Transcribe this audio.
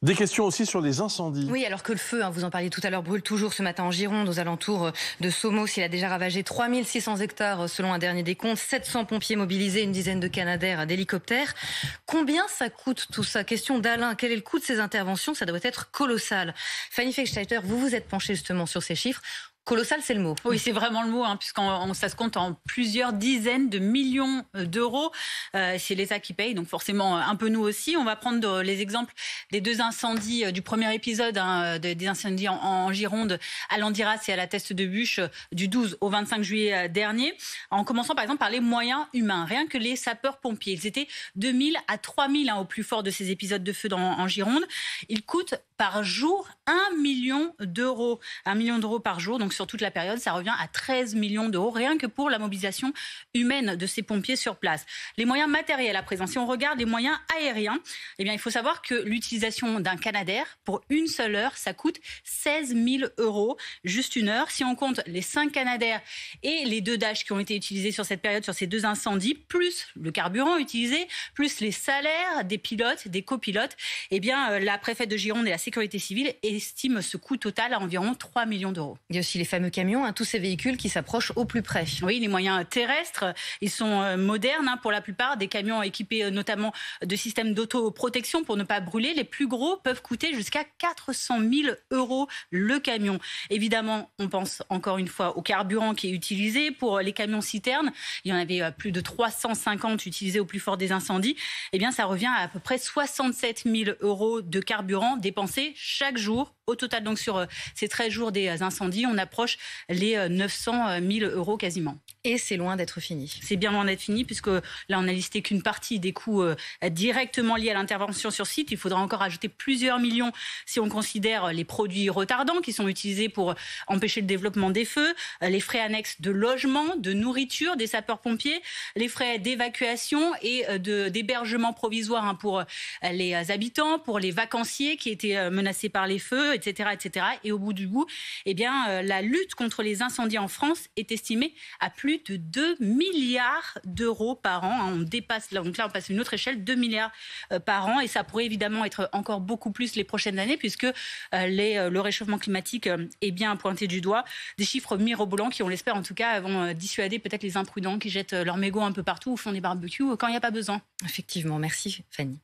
Des questions aussi sur les incendies. Oui, alors que le feu, vous en parliez tout à l'heure, brûle toujours ce matin en Gironde, aux alentours de Somos. Il a déjà ravagé 3600 hectares selon un dernier décompte, 700 pompiers mobilisés, une dizaine de canadaires, d'hélicoptères. Combien ça coûte tout ça? Question d'Alain, quel est le coût de ces interventions? Ça doit être colossal. Fanny Fechsteiter, vous vous êtes penchée justement sur ces chiffres. Colossal, c'est le mot. Oui, c'est vraiment le mot, puisqu'on ça se compte en plusieurs dizaines de millions d'euros. C'est l'État qui paye, donc forcément un peu nous aussi. On va prendre les exemples des deux incendies du premier épisode, des incendies en Gironde, à Landiras et à la Teste de Buch, du 12 au 25 juillet dernier. En commençant par exemple par les moyens humains. Rien que les sapeurs-pompiers, ils étaient 2000 à 3000 au plus fort de ces épisodes de feu en Gironde. Ils coûtent par jour 1 million d'euros. 1 million d'euros par jour, donc sur toute la période, ça revient à 13 millions d'euros, rien que pour la mobilisation humaine de ces pompiers sur place. Les moyens matériels à présent, si on regarde les moyens aériens, eh bien, il faut savoir que l'utilisation d'un Canadair, pour une seule heure, ça coûte 16 000 euros, juste une heure. Si on compte les 5 Canadair et les 2 Dash qui ont été utilisés sur cette période, sur ces 2 incendies, plus le carburant utilisé, plus les salaires des pilotes, des copilotes, eh bien, la préfète de Gironde et la sécurité civile estiment ce coût total à environ 3 millions d'euros. Il y a aussi les fameux camions, tous ces véhicules qui s'approchent au plus près. Oui, les moyens terrestres, ils sont modernes pour la plupart, des camions équipés notamment de systèmes d'autoprotection pour ne pas brûler. Les plus gros peuvent coûter jusqu'à 400 000 euros le camion. Évidemment, on pense encore une fois au carburant qui est utilisé. Pour les camions citernes, il y en avait plus de 350 utilisés au plus fort des incendies. Eh bien, ça revient à peu près 67 000 euros de carburant dépensé chaque jour. Au total, donc sur ces 13 jours des incendies, on approche les 900 000 euros quasiment. Et c'est loin d'être fini. C'est bien loin d'être fini, puisque là, on a listé qu'une partie des coûts directement liés à l'intervention sur site. Il faudra encore ajouter plusieurs millions si on considère les produits retardants qui sont utilisés pour empêcher le développement des feux, les frais annexes de logement, de nourriture des sapeurs-pompiers, les frais d'évacuation et d'hébergement provisoire pour les habitants, pour les vacanciers qui étaient menacés par les feux, etc., etc. Et au bout du bout, eh bien, la lutte contre les incendies en France est estimée à plus de 2 milliards d'euros par an. On dépasse, donc là, on passe à une autre échelle, 2 milliards par an. Et ça pourrait évidemment être encore beaucoup plus les prochaines années, puisque le réchauffement climatique est bien pointé du doigt. Des chiffres mirobolants qui, on l'espère en tout cas, vont dissuader peut-être les imprudents qui jettent leurs mégots un peu partout ou font des barbecues quand il n'y a pas besoin. Effectivement, merci Fanny.